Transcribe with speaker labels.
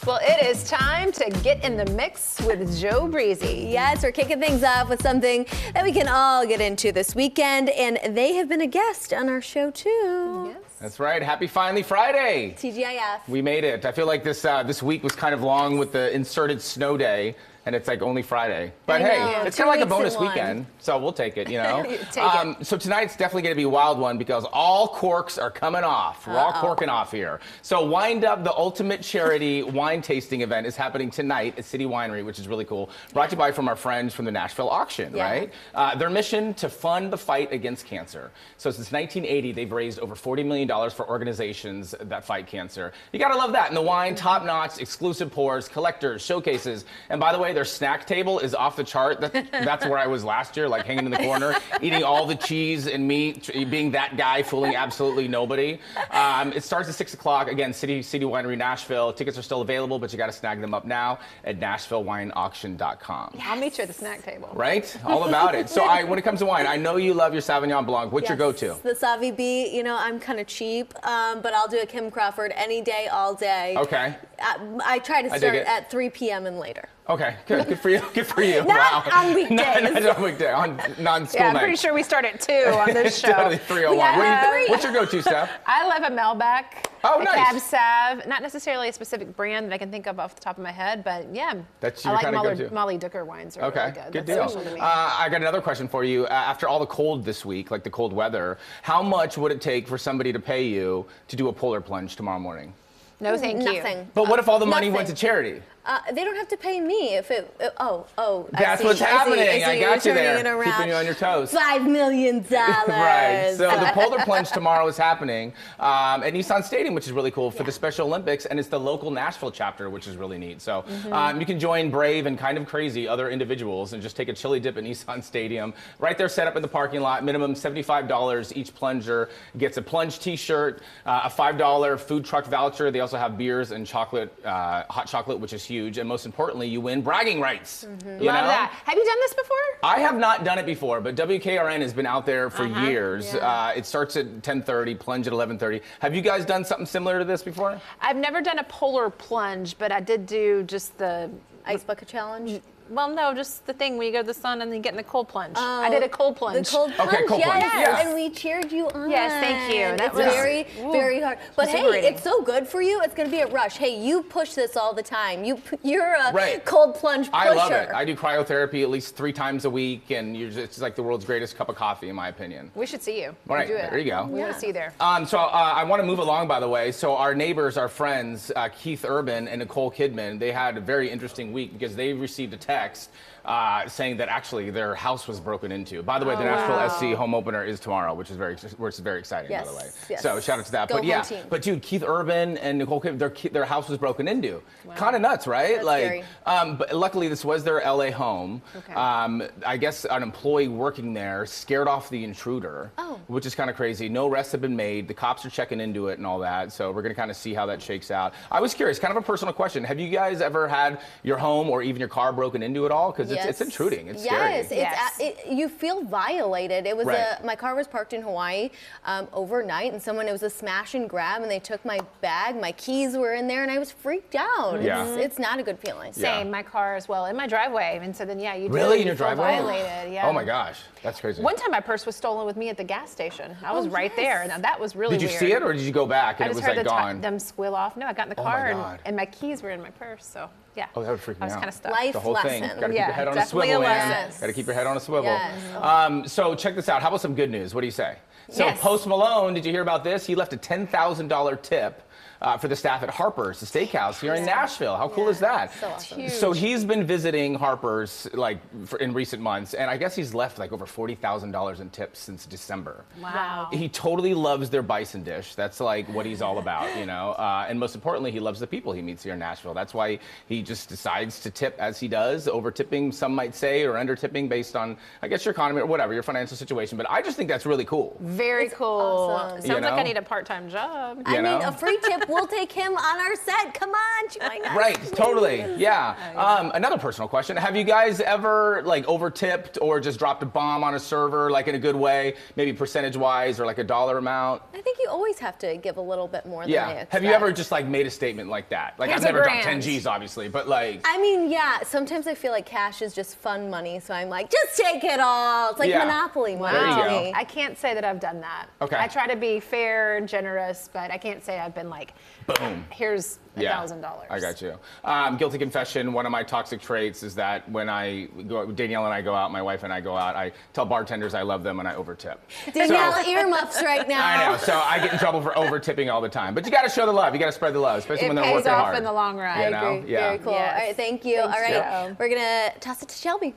Speaker 1: Well, it is time to get in the mix with Joe Breezy.
Speaker 2: Yes, we're kicking things off with something that we can all get into this weekend, and they have been a guest on our show too.
Speaker 1: Yes.
Speaker 3: That's right. Happy Finally Friday.
Speaker 2: TGIF.
Speaker 3: We made it. I feel like this week was kind of long with the inserted snow day, and it's like only Friday. But hey, it's kind of like a bonus weekend, so we'll take it, you know. So tonight's definitely going to be a wild one because all corks are coming off. We're all corking off here. So Wind Up, the ultimate charity wine tasting event, is happening tonight at City Winery, which is really cool. Brought to you by from our friends from the Nashville auction, right? Their mission to fund the fight against cancer. So since 1980, they've raised over $40 million for organizations that fight cancer. You gotta love that. And the wine, top notch, exclusive pours, collectors, showcases. And by the way, their snack table is off the chart. That's where I was last year, like hanging in the corner, eating all the cheese and meat, being that guy, fooling absolutely nobody. It starts at 6 o'clock. Again, City Winery, Nashville. Tickets are still available, but you gotta snag them up now at NashvilleWineAuction.com.
Speaker 1: Yes. I'll meet you at the snack table.
Speaker 3: Right? All about it. So when it comes to wine, I know you love your Sauvignon Blanc. What's your go-to?
Speaker 2: The Savi B. You know, I'm kind of cheap, but I'll do a Kim Crawford any day, all day.
Speaker 3: Okay.
Speaker 2: I try to start at 3 p.m. and later.
Speaker 3: Okay, good. Good for you. Good for you.
Speaker 2: Not on weekdays.
Speaker 3: Not on weekday. On non-school
Speaker 1: I'm
Speaker 3: nights.
Speaker 1: pretty sure we start at 2 on this show.
Speaker 3: Totally 3:01. What's your go-to, Steph?
Speaker 1: I love a Malbec.
Speaker 3: Oh,
Speaker 1: a
Speaker 3: nice.
Speaker 1: Cab Sav. Not necessarily a specific brand that I can think of off the top of my head, but yeah.
Speaker 3: That's
Speaker 1: I
Speaker 3: your
Speaker 1: like
Speaker 3: kind of go-to.
Speaker 1: Molly Dooker wines are
Speaker 3: Okay,
Speaker 1: really good.
Speaker 3: good
Speaker 1: That's
Speaker 3: deal.
Speaker 1: special to me.
Speaker 3: I got another question for you. After all the cold this week, like the cold weather, how much would it take for somebody to pay you to do a polar plunge tomorrow morning?
Speaker 1: No, thank you.
Speaker 2: Nothing.
Speaker 3: But what if all the money
Speaker 2: nothing.
Speaker 3: went to charity?
Speaker 2: They don't have to pay me if it.
Speaker 3: That's what's happening. I got you there, keeping you on your toes.
Speaker 2: $5 million.
Speaker 3: Right. So the Polar Plunge tomorrow is happening at Nissan Stadium, which is really cool for the Special Olympics, and it's the local Nashville chapter, which is really neat. So you can join brave and kind of crazy other individuals and just take a chili dip at Nissan Stadium. Right there, set up in the parking lot. Minimum $75. Each plunger gets a plunge T-shirt, a $5 food truck voucher. They also have beers and chocolate, hot chocolate, which is huge. And most importantly, you win bragging rights.
Speaker 1: Love that. Have you done this before?
Speaker 3: I have not done it before, but WKRN has been out there for years. It starts at 10:30, plunge at 11:30. Have you guys done something similar to this before?
Speaker 1: I've never done a polar plunge, but I did do just the
Speaker 2: Ice bucket challenge.
Speaker 1: Well, no, just the thing where you go to the sun and then you get in the cold plunge. I did a cold plunge.
Speaker 2: The cold plunge,
Speaker 3: Okay, cold plunge.
Speaker 2: yes. And we cheered you on.
Speaker 1: Yes, thank you. That
Speaker 2: It's
Speaker 1: was
Speaker 2: very, very hard. But hey,
Speaker 1: exhilarating.
Speaker 2: it's so good for you. It's going to be a rush. Hey, you push this all the time. You're a
Speaker 3: Right.
Speaker 2: cold plunge pusher.
Speaker 3: I love it. I do cryotherapy at least 3 times a week, and it's like the world's greatest cup of coffee, in my opinion.
Speaker 1: We should see you.
Speaker 3: All right,
Speaker 1: Do it.
Speaker 3: there you go.
Speaker 1: We want to see you there.
Speaker 3: So I want to move along, by the way. So our neighbors, our friends, Keith Urban and Nicole Kidman, they had a very interesting week because they received a text saying that actually their house was broken into. By the way, the Nashville SC home opener is tomorrow, which is very exciting, by the way.
Speaker 2: Yes.
Speaker 3: So shout out to that.
Speaker 2: Go
Speaker 3: but yeah,
Speaker 2: home team.
Speaker 3: but dude, Keith Urban and Nicole Kidman, their house was broken into. Kind of nuts, right?
Speaker 2: That's
Speaker 3: like,
Speaker 2: scary.
Speaker 3: but luckily this was their LA home.
Speaker 1: Okay.
Speaker 3: I guess an employee working there scared off the intruder, which is kind of crazy. No arrests have been made. The cops are checking into it and all that. So we're gonna kind of see how that shakes out. I was curious, kind of a personal question. Have you guys ever had your home or even your car broken into at all? Because it's intruding. It's scary.
Speaker 2: Yes, you feel violated. It was my car was parked in Hawaii overnight, and it was a smash and grab, and they took my bag, my keys were in there, and I was freaked out.
Speaker 3: Yeah.
Speaker 2: It's not a good feeling.
Speaker 1: Same, my car as well, in my driveway. And so then, yeah, you do.
Speaker 3: Really?
Speaker 1: You
Speaker 3: In your
Speaker 1: feel
Speaker 3: driveway?
Speaker 1: Violated, yeah.
Speaker 3: Oh my gosh, that's crazy.
Speaker 1: One time my purse was stolen with me at the gas station. I was right there. Now that was really
Speaker 3: Did you
Speaker 1: weird.
Speaker 3: see it, or did you go back and
Speaker 1: I
Speaker 3: it
Speaker 1: just
Speaker 3: was
Speaker 1: heard
Speaker 3: like gone?
Speaker 1: them squeal off. No, I got in the
Speaker 3: Oh my
Speaker 1: car
Speaker 3: God.
Speaker 1: and my keys were in my purse. So yeah.
Speaker 3: Oh, that would freak me
Speaker 1: I was
Speaker 3: out.
Speaker 1: kind of stuck.
Speaker 2: Life
Speaker 3: The whole thing.
Speaker 2: lesson.
Speaker 3: Got to keep your head on a
Speaker 1: definitely
Speaker 3: swivel,
Speaker 1: a
Speaker 3: man.
Speaker 1: lesson.
Speaker 3: Got to keep your head on a swivel.
Speaker 2: Yes.
Speaker 3: So check this out. How about some good news? What do you say? So
Speaker 1: Yes.
Speaker 3: Post Malone, did you hear about this? He left a $10,000 tip for the staff at Harper's, the steakhouse here in Nashville. How cool is that?
Speaker 2: So awesome.
Speaker 1: Huge.
Speaker 3: So he's been visiting Harper's in recent months, and I guess he's left like over $40,000 in tips since December.
Speaker 1: Wow.
Speaker 3: He totally loves their bison dish. That's like what he's all about, you know. And most importantly, he loves the people he meets here in Nashville. That's why he just decides to tip as he does, over tipping, some might say, or under tipping based on, I guess, your economy or whatever, your financial situation. But I just think that's really cool.
Speaker 1: Very cool.
Speaker 2: awesome.
Speaker 1: Sounds
Speaker 3: You
Speaker 1: like
Speaker 3: know?
Speaker 1: I need a part-time job.
Speaker 2: I mean,
Speaker 3: know?
Speaker 2: a free tip We'll take him on our set. Come on, join us.
Speaker 3: Right,
Speaker 2: please.
Speaker 3: totally, yeah. Another personal question: have you guys ever like over tipped or just dropped a bomb on a server, like in a good way, maybe percentage-wise or like a dollar amount?
Speaker 2: I think you always have to give a little bit more than I expect.
Speaker 3: Have you ever just like made a statement like that? Like
Speaker 1: Here's
Speaker 3: I've never
Speaker 1: a
Speaker 3: dropped
Speaker 1: grand.
Speaker 3: 10 G's, obviously, but like.
Speaker 2: I mean, yeah, sometimes I feel like cash is just fun money, so I'm like, just take it all. It's like
Speaker 3: Yeah.
Speaker 2: Monopoly money
Speaker 3: There you
Speaker 2: to
Speaker 3: go.
Speaker 2: me.
Speaker 1: I can't say that I've done that.
Speaker 3: Okay.
Speaker 1: I try to be fair and generous, but I can't say I've been like,
Speaker 3: Boom.
Speaker 1: here's $1,000.
Speaker 3: I got you. Guilty confession, one of my toxic traits is that when I go, Danielle and I go out, my wife and I go out, I tell bartenders I love them and I overtip.
Speaker 2: Danielle earmuffs right now.
Speaker 3: I know, so I get in trouble for over tipping all the time. But you got to show the love. You got to spread the love, especially
Speaker 1: It
Speaker 3: when they're
Speaker 1: pays
Speaker 3: working
Speaker 1: off
Speaker 3: hard.
Speaker 1: in the long run.
Speaker 3: You
Speaker 2: I
Speaker 3: know?
Speaker 2: agree.
Speaker 3: Yeah.
Speaker 2: Very cool.
Speaker 1: Yes.
Speaker 2: All right, thank you.
Speaker 1: Thanks,
Speaker 2: All right,
Speaker 1: Jo.
Speaker 2: we're going to toss it to Shelby.